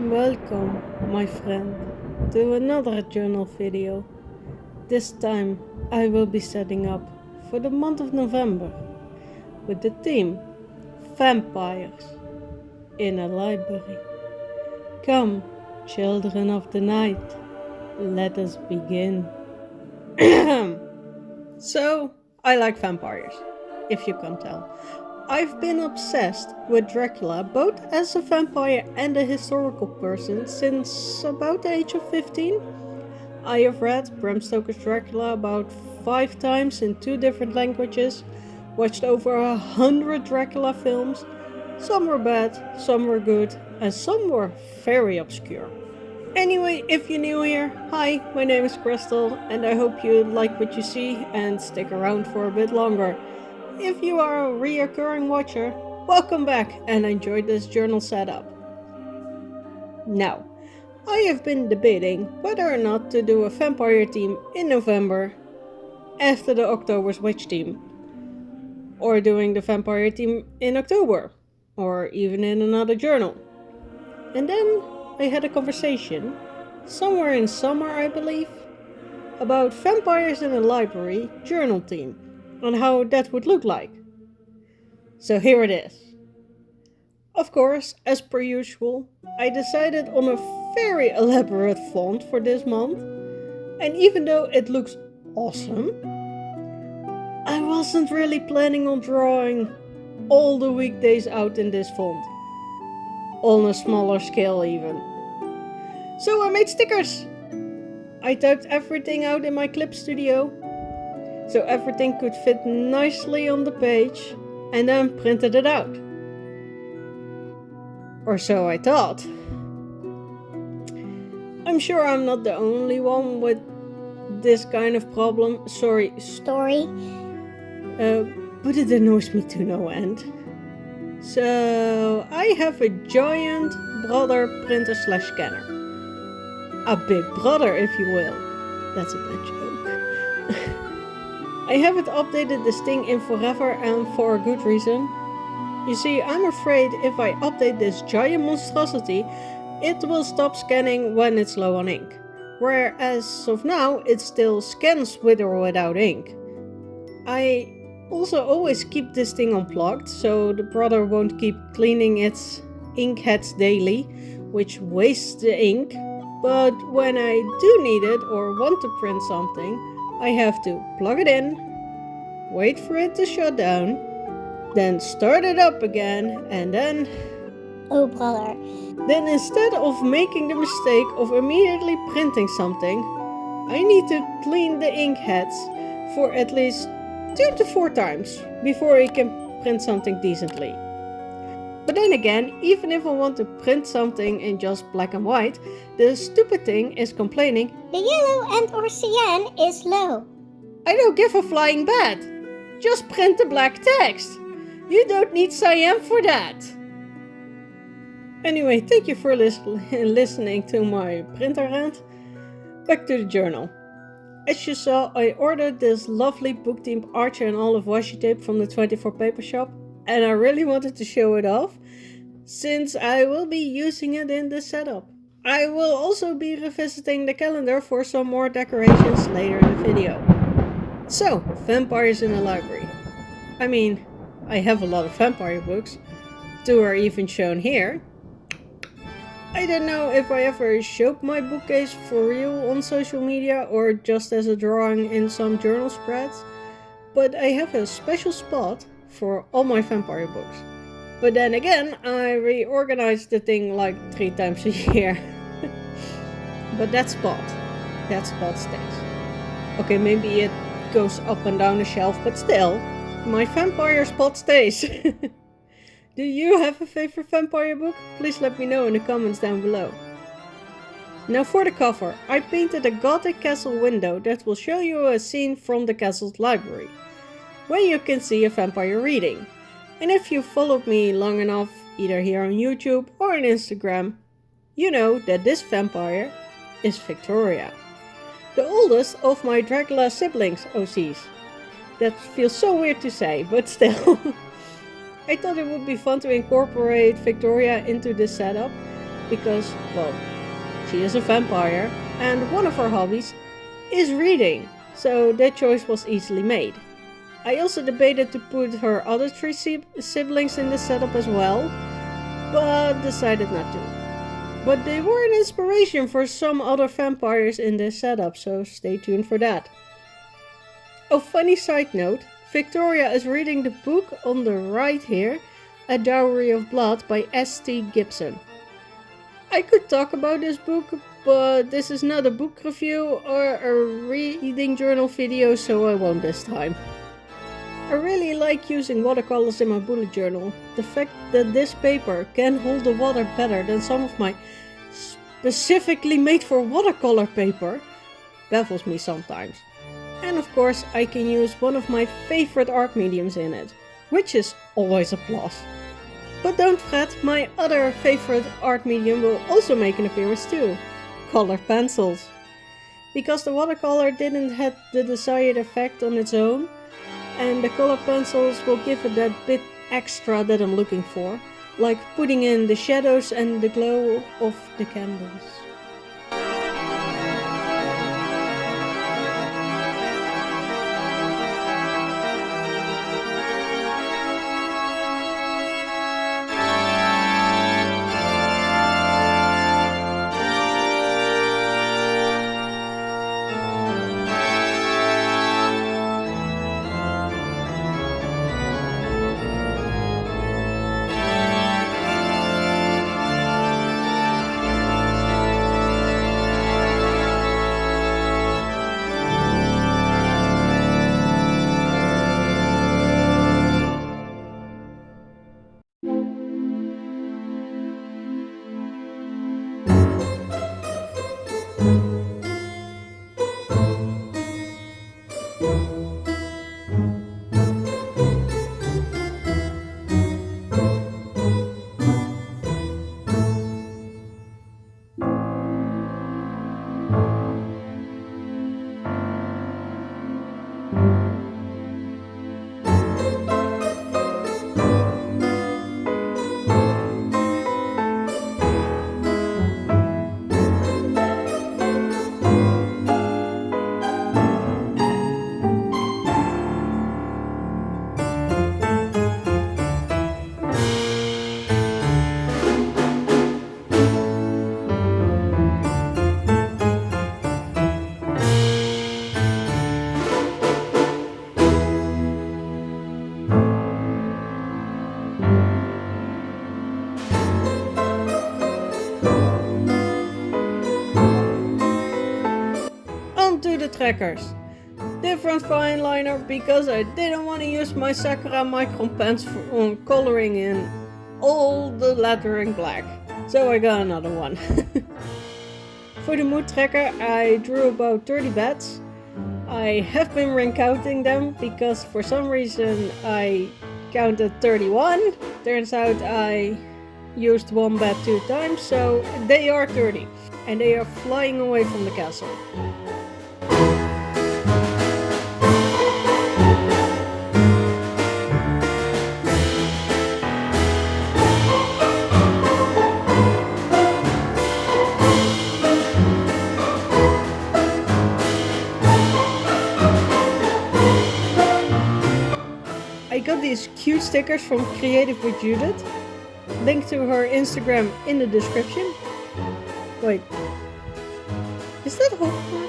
Welcome, my friend, to another journal video. This time I will be setting up for the month of November with the theme Vampires in a library. Come, children of the night, let us begin. So, I like vampires, if you can't tell. I've been obsessed with Dracula both as a vampire and a historical person since about the age of 15. I have read Bram Stoker's Dracula about 5 times in 2 different languages, watched over 100 Dracula films. Some were bad, some were good, and some were very obscure. Anyway, if you're new here, hi, my name is Christel, and I hope you like what you see and stick around for a bit longer. If you are a reoccurring watcher, welcome back and enjoy this journal setup. Now, I have been debating whether or not to do a vampire theme in November after the October's Witch theme, or doing the vampire theme in October, or even in another journal. And then I had a conversation, somewhere in summer I believe, about vampires in a library journal theme. On how that would look like. So here it is. Of course, as per usual, I decided on a very elaborate font for this month, and even though it looks awesome, I wasn't really planning on drawing all the weekdays out in this font, on a smaller scale even. So I made stickers! I typed everything out in my clip studio, so everything could fit nicely on the page, and then printed it out. Or so I thought. I'm sure I'm not the only one with this kind of problem. Sorry. But it annoys me to no end. So I have a giant brother printer / scanner. A big brother, if you will. That's a bad joke. I haven't updated this thing in forever and for a good reason. You see, I'm afraid if I update this giant monstrosity, it will stop scanning when it's low on ink. Whereas of now, it still scans with or without ink. I also always keep this thing unplugged, so the brother won't keep cleaning its ink heads daily, which wastes the ink. But when I do need it or want to print something, I have to plug it in, wait for it to shut down, then start it up again, and then... Oh, brother. Then instead of making the mistake of immediately printing something, I need to clean the ink heads for at least 2 to 4 times before I can print something decently. But then again, even if I want to print something in just black and white, the stupid thing is complaining, The yellow and or cyan is low. I don't give a flying bat. Just print the black text. You don't need cyan for that. Anyway, thank you for listening to my printer rant. Back to the journal. As you saw, I ordered this lovely book themed Archer and olive washi tape from the 24 Paper Shop, and I really wanted to show it off, since I will be using it in this setup. I will also be revisiting the calendar for some more decorations later in the video. So, vampires in a library. I mean, I have a lot of vampire books. 2 are even shown here. I don't know if I ever showed my bookcase for real on social media or just as a drawing in some journal spreads, but I have a special spot for all my vampire books. But then again, I reorganize the thing like 3 times a year. But that spot stays. Okay, maybe it goes up and down the shelf, but still, my vampire spot stays. Do you have a favorite vampire book? Please let me know in the comments down below. Now for the cover, I painted a gothic castle window that will show you a scene from the castle's library, where you can see a vampire reading. And if you followed me long enough, either here on YouTube or on Instagram, you know that this vampire is Victoria, the oldest of my Dracula siblings OCs. That feels so weird to say, but still. I thought it would be fun to incorporate Victoria into this setup, because, well, she is a vampire and one of her hobbies is reading, so that choice was easily made. I also debated to put her other three siblings in the setup as well, but decided not to. But they were an inspiration for some other vampires in this setup, so stay tuned for that. Oh, funny side note, Victoria is reading the book on the right here, A Dowry of Blood by S.T. Gibson. I could talk about this book, but this is not a book review or a reading journal video, so I won't this time. I really like using watercolors in my bullet journal. The fact that this paper can hold the water better than some of my specifically made for watercolor paper baffles me sometimes. And of course I can use one of my favorite art mediums in it, which is always a plus. But don't fret, my other favorite art medium will also make an appearance too, colored pencils. Because the watercolor didn't have the desired effect on its own, and the colored pencils will give it that bit extra that I'm looking for, like putting in the shadows and the glow of the candles. Onto the trackers. Different fine liner because I didn't want to use my Sakura Micron pens for coloring in all the lettering black. So I got another one. For the mood tracker I drew about 30 bats. I have been ring counting them because for some reason I counted 31. Turns out I used one bat 2 times, so they are 30. And they are flying away from the castle. I got these cute stickers from Creatief with Judith. Link to her Instagram in the description. Wait, is that Hogwarts?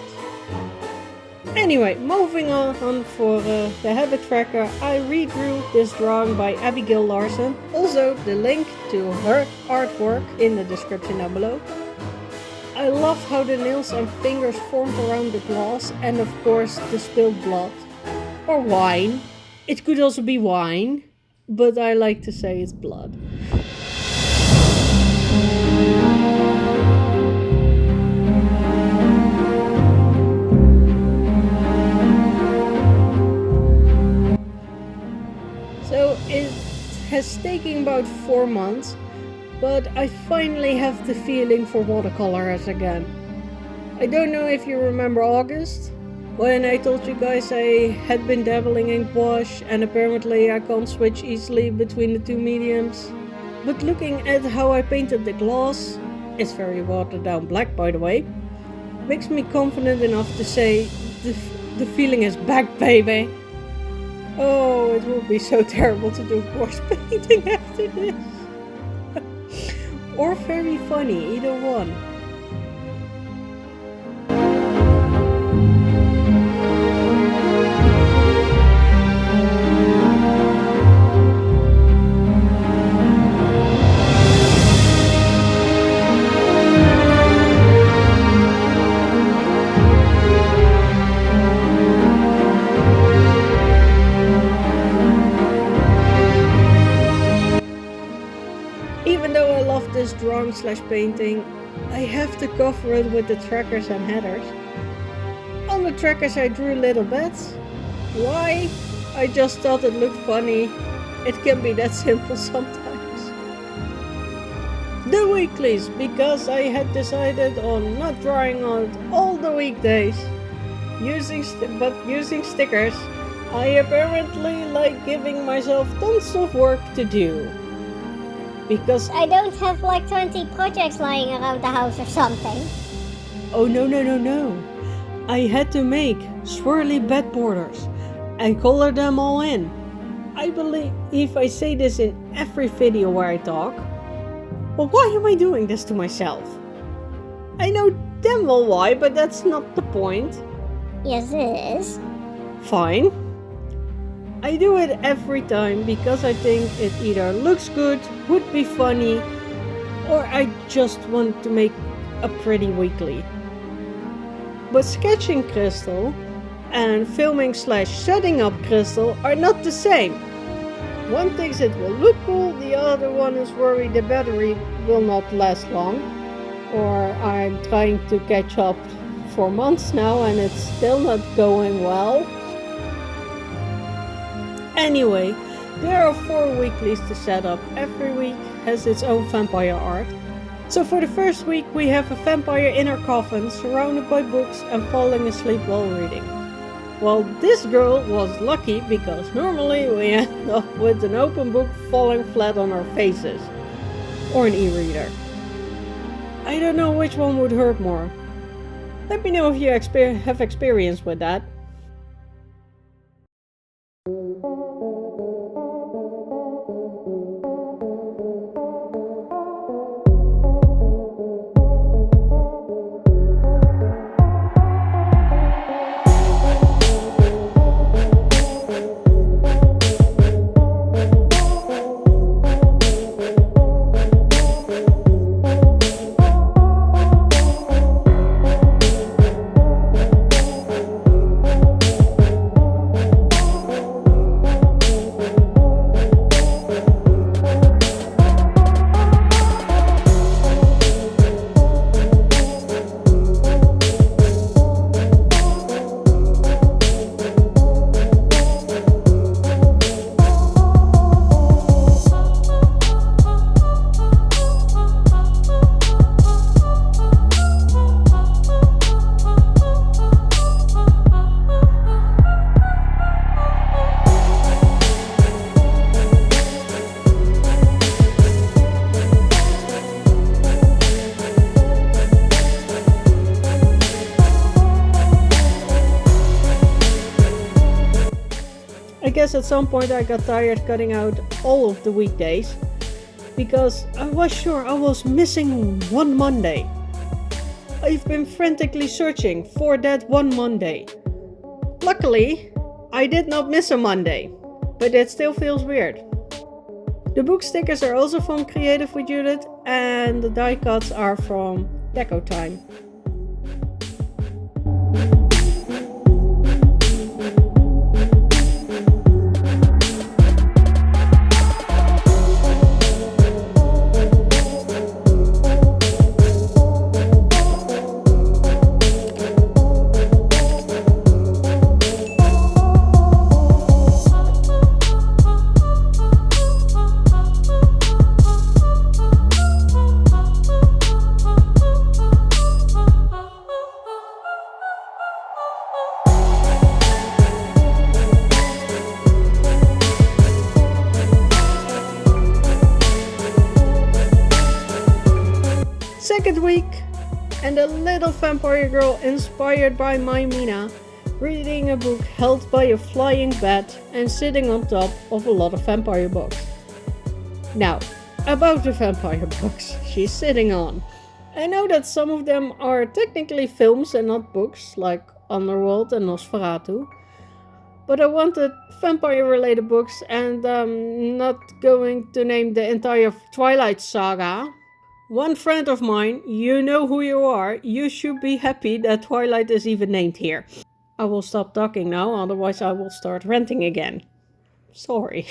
Anyway, moving on for the habit tracker, I redrew this drawing by Abigail Larson. Also, the link to her artwork in the description down below. I love how the nails and fingers formed around the glass, and of course the spilled blood. Or wine. It could also be wine, but I like to say it's blood. So it has taken about 4 months, but I finally have the feeling for watercolors again. I don't know if you remember August, when I told you guys I had been dabbling in gouache and apparently I can't switch easily between the two mediums. But looking at how I painted the glass, It's very watered down black, by the way. Makes me confident enough to say, the feeling is back, baby. Oh, it would be so terrible to do coarse painting after this. Or very funny, either one. Even though I love this drawing/painting, I have to cover it with the trackers and headers. On the trackers I drew little bits. Why? I just thought it looked funny. It can be that simple sometimes. The weeklies, because I had decided on not drawing on all the weekdays. Using stickers, I apparently like giving myself tons of work to do. Because I don't have like 20 projects lying around the house or something. oh no. I had to make swirly bed borders and color them all in. I believe if I say this in every video where I talk. Well, why am I doing this to myself? I know damn well why, but that's not the point. Yes, it is. Fine. I do it every time because I think it either looks good, would be funny, or I just want to make a pretty weekly. But sketching Christel and filming/setting up Christel are not the same. One thinks it will look cool, the other one is worried the battery will not last long. Or I'm trying to catch up for months now and it's still not going well. Anyway, there are 4 weeklies to set up. Every week has its own vampire art. So for the first week we have a vampire in her coffin, surrounded by books and falling asleep while reading. Well, this girl was lucky because normally we end up with an open book falling flat on our faces. Or an e-reader. I don't know which one would hurt more. Let me know if you have experience with that. I guess at some point I got tired cutting out all of the weekdays because I was sure I was missing one Monday. I've been frantically searching for that one Monday. Luckily, I did not miss a Monday, but it still feels weird. The book stickers are also from Creatief with Judith and the die cuts are from Deco Time. Second week, and a little vampire girl inspired by my Mina, reading a book held by a flying bat and sitting on top of a lot of vampire books. Now, about the vampire books she's sitting on. I know that some of them are technically films and not books, like Underworld and Nosferatu, but I wanted vampire-related books, and I'm not going to name the entire Twilight saga. One friend of mine, you know who you are, you should be happy that Twilight is even named here. I will stop talking now, otherwise I will start ranting again. Sorry.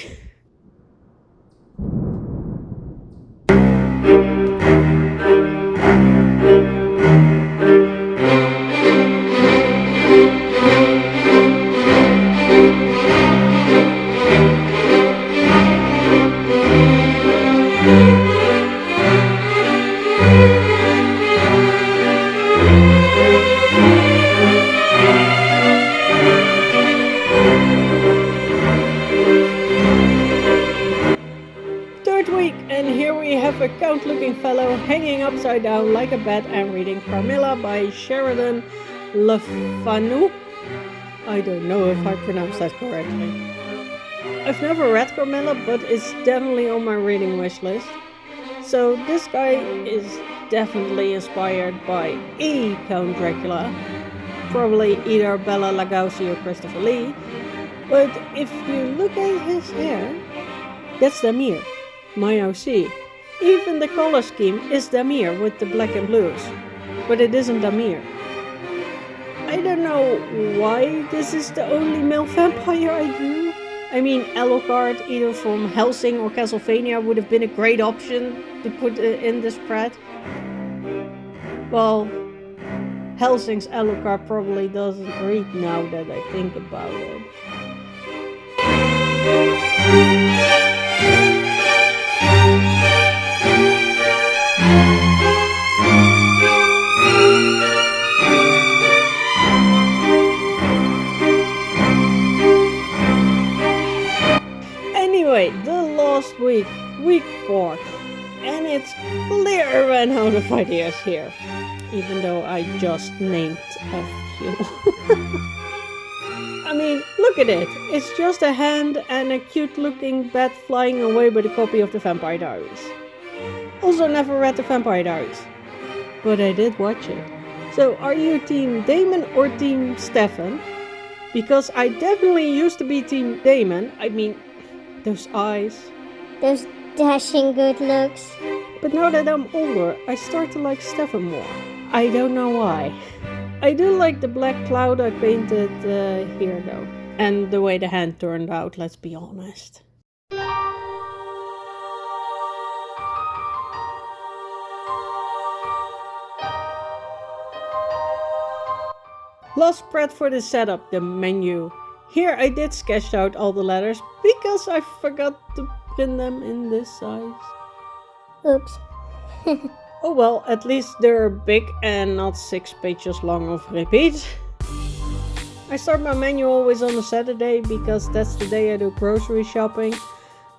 A count-looking fellow hanging upside down like a bat and reading Carmilla by Sheridan Le Fanu. I don't know if I pronounced that correctly. I've never read Carmilla, but it's definitely on my reading wish list. So this guy is definitely inspired by a Count Dracula, probably either Bela Lugosi or Christopher Lee. But if you look at his hair, that's Damir, my OC. Even the color scheme is Damir with the black and blues, but it isn't Damir. I don't know why this is the only male vampire I do. I mean, Alucard, either from Helsing or Castlevania, would have been a great option to put in this spread. Well, Helsing's Alucard probably doesn't read now that I think about it. Anyway, the last week, week 4, and it's clear I ran out of ideas here, even though I just named a few. I mean, look at it, it's just a hand and a cute looking bat flying away with a copy of the Vampire Diaries. Also never read the Vampire Diaries, but I did watch it. So are you team Damon or team Stefan? Because I definitely used to be team Damon, I mean, those eyes. Those dashing good looks. But now that I'm older, I start to like Stefan more. I don't know why. I do like the black cloud I painted here though. And the way the hand turned out, let's be honest. Last spread for the setup, the menu. Here I did sketch out all the letters because I forgot to print them in this size. Oops. Oh well, at least they're big and not 6 pages long of repeat. I start my menu always on a Saturday because that's the day I do grocery shopping.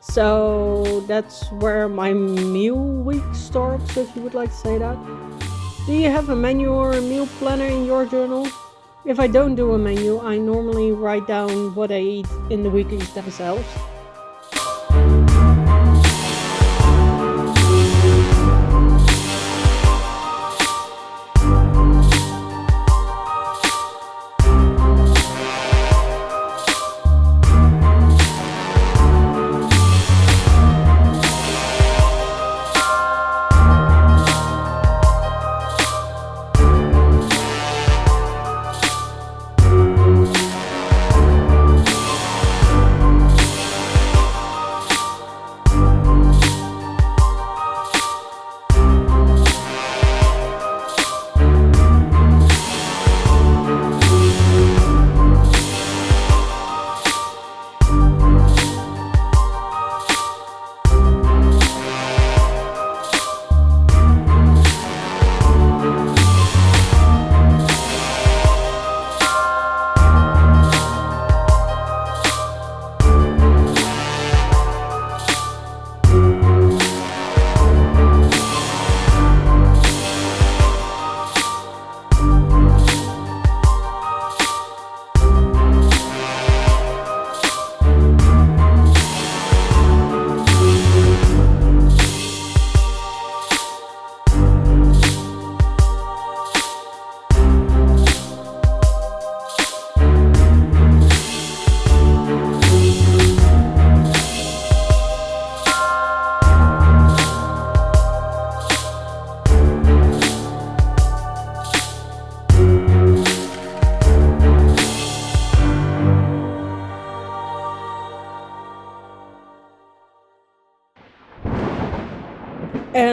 So that's where my meal week starts, if you would like to say that. Do you have a menu or a meal planner in your journal? If I don't do a menu, I normally write down what I eat in the weeklies themselves.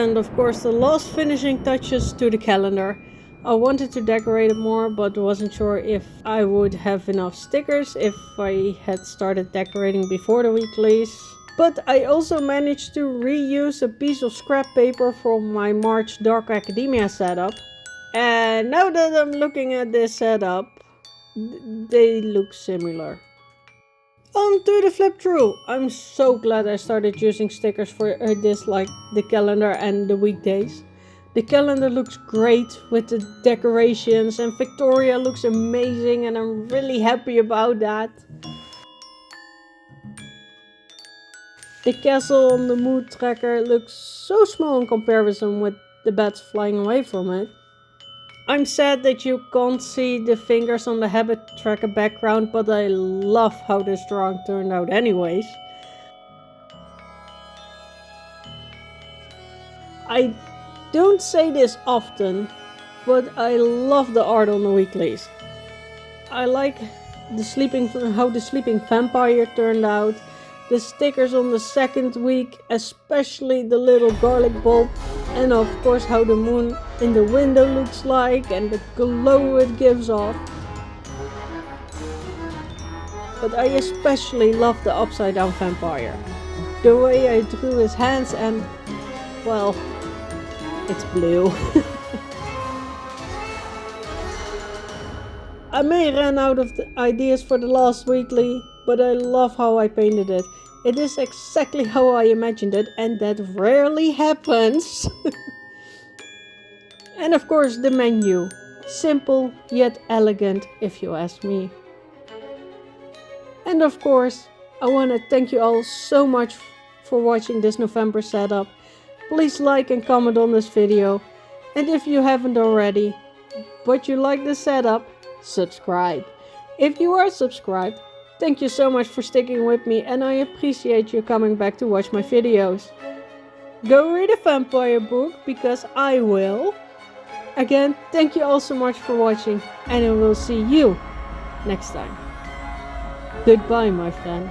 And of course the last finishing touches to the calendar. I wanted to decorate it more, but wasn't sure if I would have enough stickers if I had started decorating before the weeklies. But I also managed to reuse a piece of scrap paper from my March Dark Academia setup. And now that I'm looking at this setup, they look similar. On to the flip through. I'm so glad I started using stickers for this, like the calendar and the weekdays. The calendar looks great with the decorations and Victoria looks amazing and I'm really happy about that. The castle on the mood tracker looks so small in comparison with the bats flying away from it. I'm sad that you can't see the fingers on the habit tracker background, but I love how this drawing turned out anyways. I don't say this often, but I love the art on the weeklies. I like how the sleeping vampire turned out. The stickers on the second week, especially the little garlic bulb, and of course how the moon in the window looks like and the glow it gives off. But I especially love the upside down vampire. The way I drew his hands and, well, it's blue. I may run out of the ideas for the last weekly, but I love how I painted it. It is exactly how I imagined it, and that rarely happens. And of course the menu. Simple yet elegant, if you ask me. And of course, I want to thank you all so much for watching this November setup. Please like and comment on this video. And if you haven't already, but you like the setup, subscribe. If you are subscribed, thank you so much for sticking with me and I appreciate you coming back to watch my videos. Go read a vampire book because I will. Again, thank you all so much for watching and I will see you next time. Goodbye, my friend.